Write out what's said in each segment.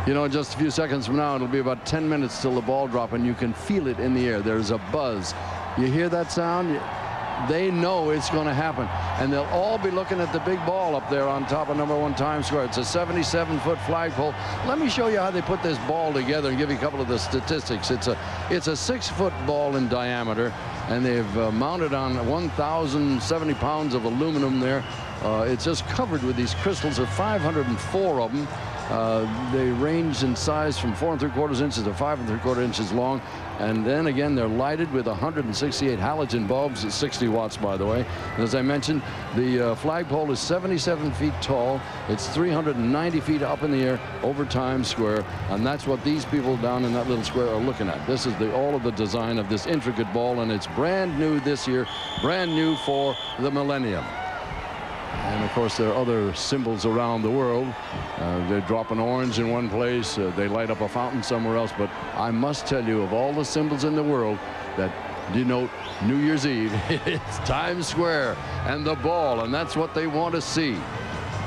You know, in just a few seconds from now, it'll be about 10 minutes till the ball drop, and you can feel it in the air. There's a buzz. You hear that sound? They know it's going to happen. And they'll all be looking at the big ball up there on top of #1 Times Square. It's a 77-foot flagpole. Let me show you how they put this ball together and give you a couple of the statistics. It's a 6-foot ball in diameter, and they've mounted on 1,070 pounds of aluminum there. It's just covered with these crystals. There are 504 of them. They range in size from 4 3/4 inches to 5 3/4 inches long. And then again, they're lighted with 168 halogen bulbs at 60 watts, by the way. And as I mentioned, the flagpole is 77 feet tall. It's 390 feet up in the air over Times Square. And that's what these people down in that little square are looking at. This is all of the design of this intricate ball, and it's brand new this year, brand new for the millennium. And of course, there are other symbols around the world. They drop an orange in one place, they light up a fountain somewhere else. But I must tell you, of all the symbols in the world that denote New Year's Eve, it's Times Square and the ball, and that's what they want to see.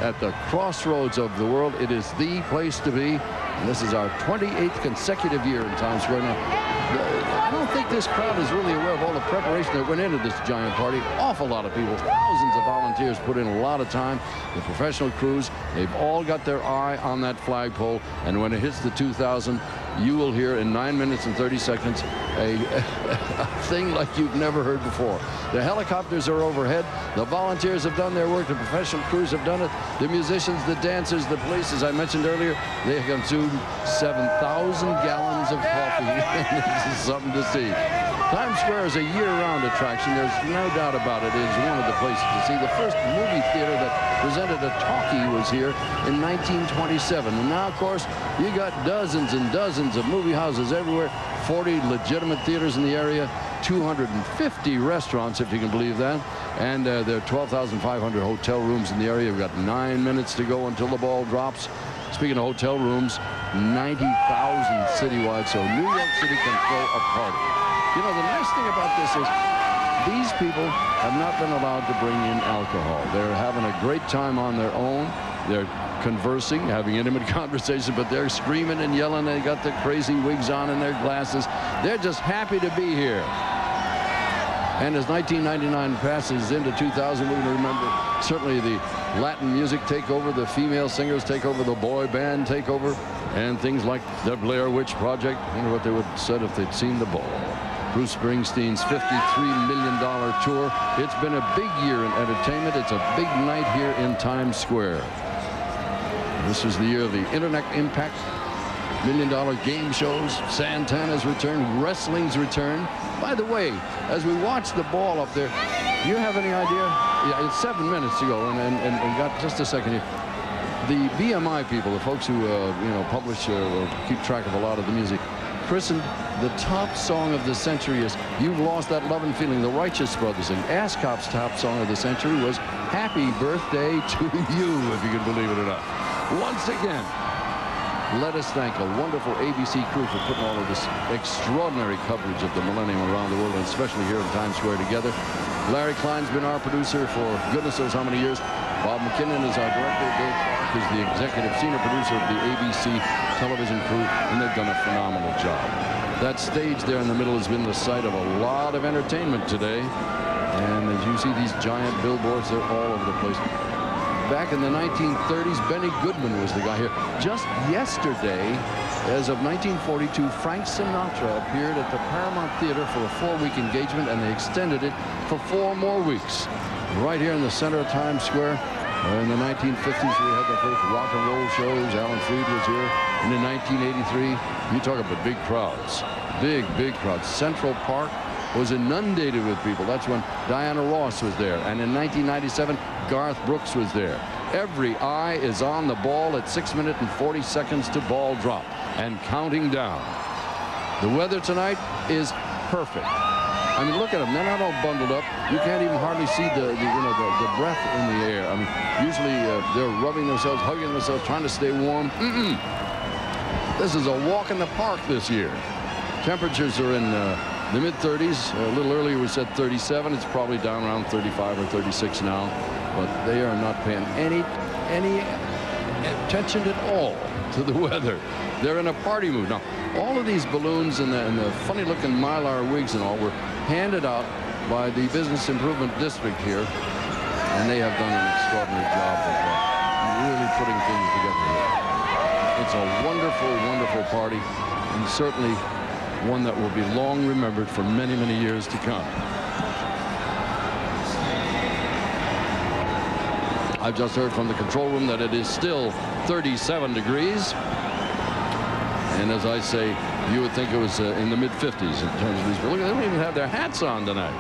At the crossroads of the world, it is the place to be. And this is our 28th consecutive year in Times Square. Now, I don't think this crowd is really aware of all the preparation that went into this giant party. Awful lot of people, thousands of volunteers put in a lot of time. The professional crews, they've all got their eye on that flagpole. And when it hits the 2,000, you will hear in 9 minutes and 30 seconds a thing like you've never heard before. The helicopters are overhead. The volunteers have done their work. The professional crews have done it. The musicians, the dancers, the police, as I mentioned earlier, they have consumed 7,000 gallons of coffee. This is something to see. Times Square is a year-round attraction. There's no doubt about it. It is one of the places to see. The first movie theater that presented a talkie was here in 1927. And now, of course, you got dozens and dozens of movie houses everywhere, 40 legitimate theaters in the area, 250 restaurants, if you can believe that. And there are 12,500 hotel rooms in the area. We've got 9 minutes to go until the ball drops. Speaking of hotel rooms, 90,000 citywide, so New York City can throw a party. You know, the nice thing about this is these people have not been allowed to bring in alcohol. They're having a great time on their own. They're conversing, having intimate conversation, but they're screaming and yelling. They got their crazy wigs on and their glasses. They're just happy to be here. And as 1999 passes into 2000, we're going to remember certainly the Latin music take over, the female singers take over, the boy band take over, and things like the Blair Witch Project. I wonder what they would have said if they'd seen the ball. Bruce Springsteen's $53 million tour. It's been a big year in entertainment. It's a big night here in Times Square. This was the year of the Internet Impact, $1 million game shows, Santana's return, wrestling's return. By the way, as we watch the ball up there, do you have any idea? Yeah, it's 7 minutes to go, and got just a second here. The BMI people, the folks who publish or keep track of a lot of the music, christened the top song of the century is "You've Lost That Lovin' Feeling," the Righteous Brothers. And Ascop's top song of the century was "Happy Birthday to You," if you can believe it or not. Once again, let us thank a wonderful ABC crew for putting all of this extraordinary coverage of the millennium around the world, and especially here in Times Square together. Larry Klein's been our producer for goodness knows how many years. Bob McKinnon is our director. Dave Clark is the executive senior producer of the ABC television crew, and they've done a phenomenal job. That stage there in the middle has been the site of a lot of entertainment today. And as you see these giant billboards, they're all over the place. Back in the 1930s, Benny Goodman was the guy here. Just yesterday, as of 1942, Frank Sinatra appeared at the Paramount Theater for a 4-week engagement, and they extended it for 4 more weeks. Right here in the center of Times Square. In the 1950s, we had the first rock and roll shows. Alan Freed was here. And in 1983, you talk about big crowds. Big, big crowds. Central Park was inundated with people. That's when Diana Ross was there. And in 1997, Garth Brooks was there. Every eye is on the ball at 6 minutes and 40 seconds to ball drop and counting down. The weather tonight is perfect. I mean, look at them. They're not all bundled up. You can't even hardly see the breath in the air. I mean, usually they're rubbing themselves, hugging themselves, trying to stay warm. This is a walk in the park this year. Temperatures are in the mid-30s. A little earlier we said 37. It's probably down around 35 or 36 now. But they are not paying any attention at all to the weather. They're in a party mood. Now, all of these balloons and the funny-looking Mylar wigs and all were handed out by the Business Improvement District here, and they have done an extraordinary job of really putting things together here. It's a wonderful, wonderful party, and certainly one that will be long remembered for many, many years to come. I've just heard from the control room that it is still 37 degrees. And as I say, you would think it was in the mid-50s in terms of these. Look, they don't even have their hats on tonight.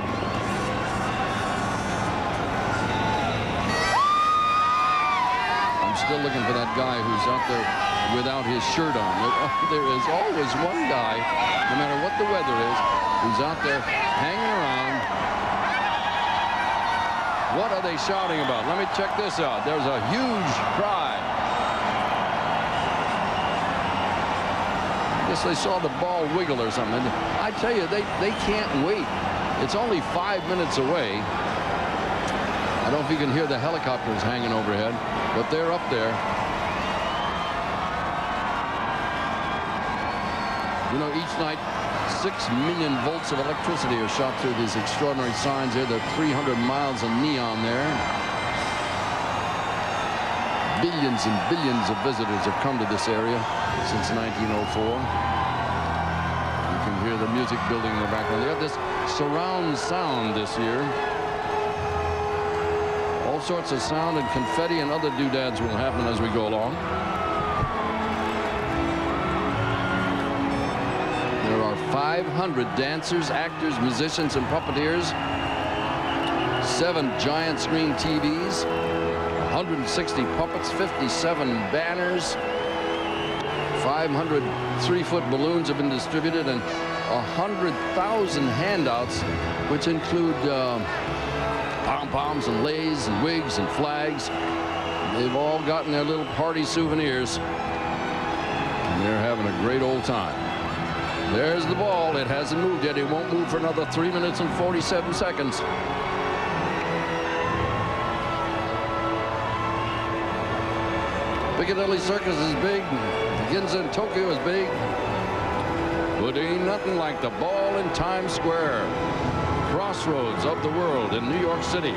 I'm still looking for that guy who's out there without his shirt on. There is always one guy, no matter what the weather is, who's out there hanging around. What are they shouting about? Let me check this out. There's a huge cry. I guess they saw the ball wiggle or something. I tell you, they can't wait. It's only 5 minutes away. I don't know if you can hear the helicopters hanging overhead, but they're up there. You know, each night, 6 million volts of electricity are shot through these extraordinary signs here. There are 300 miles of neon there. Billions and billions of visitors have come to this area since 1904. You can hear the music building in the background. They got this surround sound this year. All sorts of sound and confetti and other doodads will happen as we go along. There are 500 dancers, actors, musicians, and puppeteers. 7 giant screen TVs. 160 puppets, 57 banners. 500 3-foot balloons have been distributed, and 100,000 handouts, which include pom-poms and leis and wigs and flags. They've all gotten their little party souvenirs, and they're having a great old time. There's the ball. It hasn't moved yet. It won't move for another 3 minutes and 47 seconds. Piccadilly Circus is big. Ginza in Tokyo is big. But ain't nothing like the ball in Times Square. Crossroads of the world in New York City.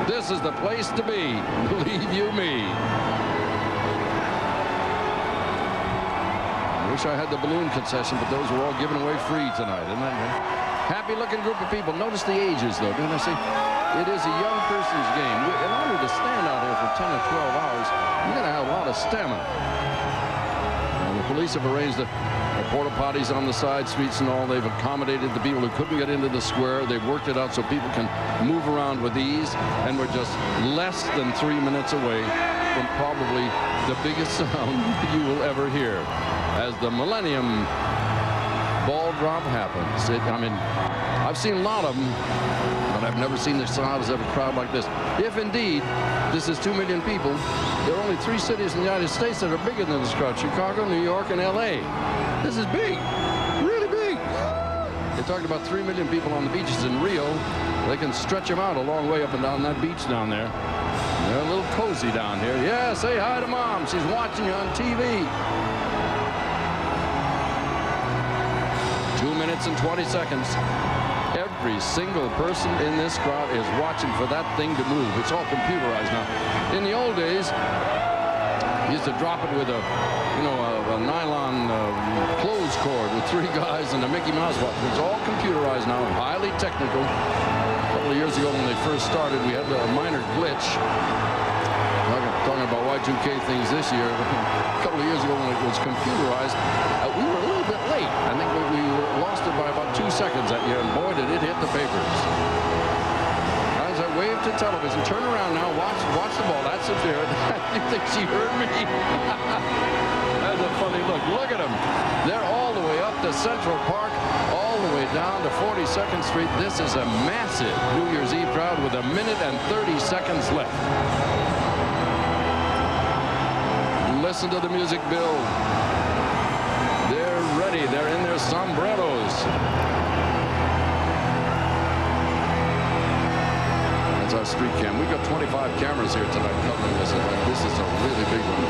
This is the place to be, believe you me. I wish I had the balloon concession, but those were all given away free tonight, isn't that right? Happy looking group of people. Notice the ages, though, didn't I say? It is a young person's game. In order to stand out here for 10 or 12 hours, you're going to have a lot of stamina. Now, the police have arranged the porta potties on the side streets and all. They've accommodated the people who couldn't get into the square. They've worked it out so people can move around with ease. And we're just less than 3 minutes away from probably the biggest sound you will ever hear as the Millennium ball drop happens. I mean, I've seen a lot of them, but I've never seen the size of a crowd like this. If indeed this is 2 million people, there are only 3 cities in the United States that are bigger than this crowd: Chicago, New York, and LA. This is big, really big. They talked about 3 million people on the beaches in Rio. They can stretch them out a long way up and down that beach down there. They're a little cozy down here. Yeah, say hi to Mom. She's watching you on TV. 2 minutes and 20 seconds. Every single person in this crowd is watching for that thing to move. It's all computerized now. In the old days, you used to drop it with a nylon clothes cord with 3 guys and a Mickey Mouse button. It's all computerized now, highly technical. A couple of years ago when they first started, we had a minor glitch. Talking about Y2K things this year. A couple of years ago when it was computerized, we were a little bit late. I think we lost it by about 2 seconds that year, and boy, did it hit the papers. As I waved to television, turn around now, watch the ball. That's it there. You think she heard me? That's a funny look. Look at them. They're all the way up to Central Park, all the way down to 42nd Street. This is a massive New Year's Eve crowd with 1 minute and 30 seconds left. Listen to the music build. They're ready. They're in their sombreros. That's our street cam. We've got 25 cameras here tonight covering this event. This is a really big one.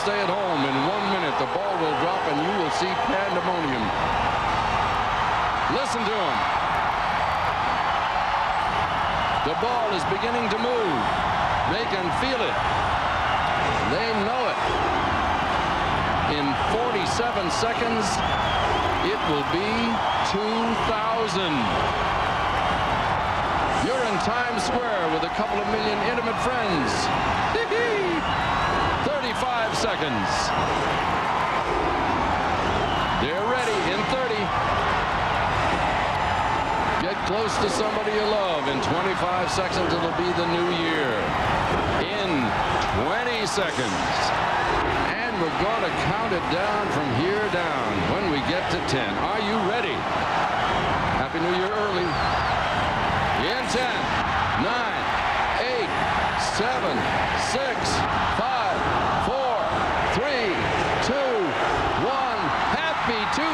stay at home. In 1 minute, the ball will drop, and you will see pandemonium. Listen to him. The ball is beginning to move. They can feel it. They know it. In 47 seconds, it will be 2,000. You're in Times Square with a couple of million intimate friends. 35 seconds. They're ready in 30. Get close to somebody you love. In 25 seconds, it'll be the new year. In 20 seconds. And we're going to count it down from here down when we get to 10. Are you ready? Happy New Year early. In 10, 9, 8, 7, 6, 5, 4, 3, 2, 1. Happy 2000!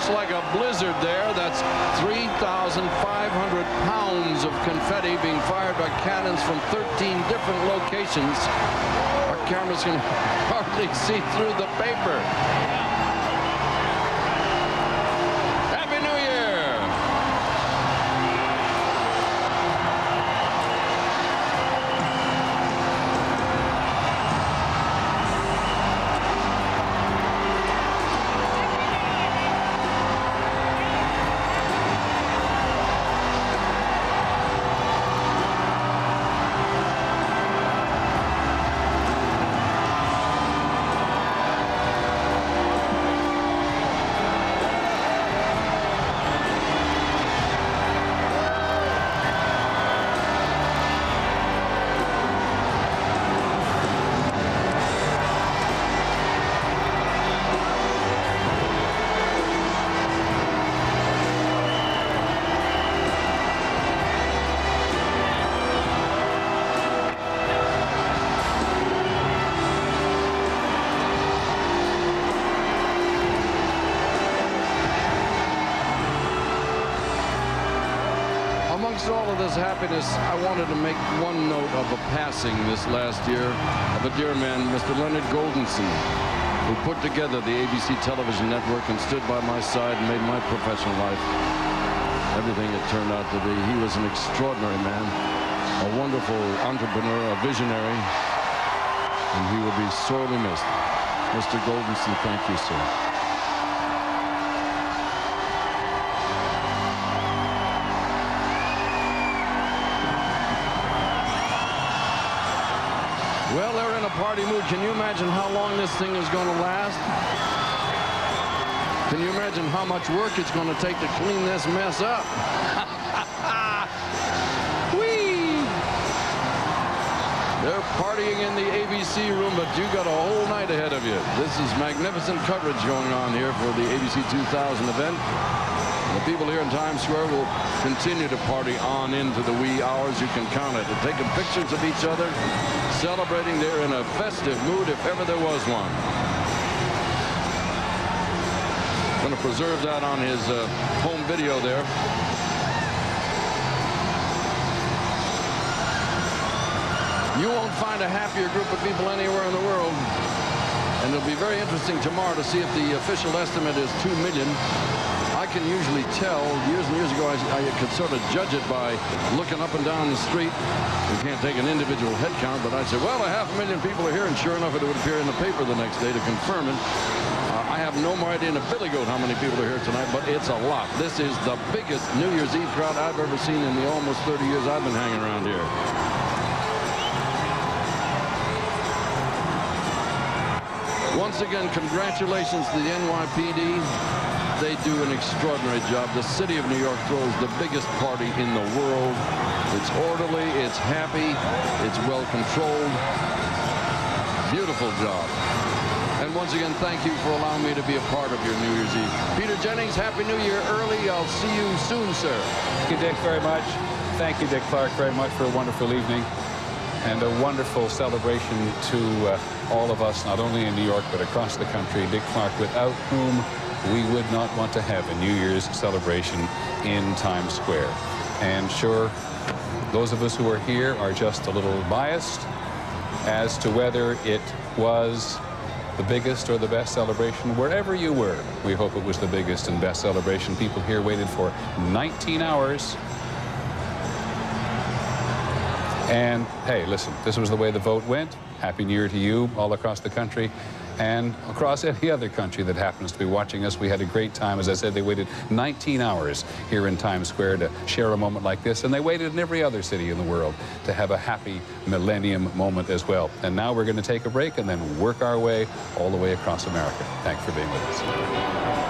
Like a blizzard there. That's 3,500 pounds of confetti being fired by cannons from 13 different locations. Our cameras can hardly see through the paper. Happy New Year! Amongst all of this happiness, I wanted to make one note of a passing this last year of a dear man, Mr. Leonard Goldenson, who put together the ABC television network and stood by my side and made my professional life everything it turned out to be. He was an extraordinary man, a wonderful entrepreneur, a visionary, and he will be sorely missed. Mr. Goldenson, thank you, sir. Well, they're in a party mood. Can you imagine how long this thing is going to last? Can you imagine how much work it's going to take to clean this mess up? Whee! They're partying in the ABC room, but you got a whole night ahead of you. This is magnificent coverage going on here for the ABC 2000 event. The people here in Times Square will continue to party on into the wee hours. You can count it. They're taking pictures of each other, celebrating. They're in a festive mood if ever there was one. Going to preserve that on his home video there. You won't find a happier group of people anywhere in the world. And it'll be very interesting tomorrow to see if the official estimate is 2 million. I can usually tell. Years and years ago, I could sort of judge it by looking up and down the street. You can't take an individual head count, but I'd say, well, 500,000 people are here, and sure enough, it would appear in the paper the next day to confirm it. I have no more idea in a billy goat how many people are here tonight, but it's a lot. This is the biggest New Year's Eve crowd I've ever seen in the almost 30 years I've been hanging around here. Once again, congratulations to the NYPD. They do an extraordinary job. The city of New York throws the biggest party in the world. It's orderly, it's happy, it's well controlled. Beautiful job. And once again, thank you for allowing me to be a part of your New Year's Eve. Peter Jennings, Happy New Year early. I'll see you soon, sir. Thank you, Dick, very much. Thank you, Dick Clark, very much for a wonderful evening and a wonderful celebration to all of us, not only in New York, but across the country. Dick Clark, without whom we would not want to have a New Year's celebration in Times Square. And sure, those of us who are here are just a little biased as to whether it was the biggest or the best celebration. Wherever you were, we hope it was the biggest and best celebration. People here waited for 19 hours. And hey, listen, this was the way the vote went. Happy New Year to you all across the country and across any other country that happens to be watching us. We had a great time. As I said, they waited 19 hours here in Times Square to share a moment like this, and they waited in every other city in the world to have a happy millennium moment as well. And now we're going to take a break and then work our way all the way across America. Thanks for being with us.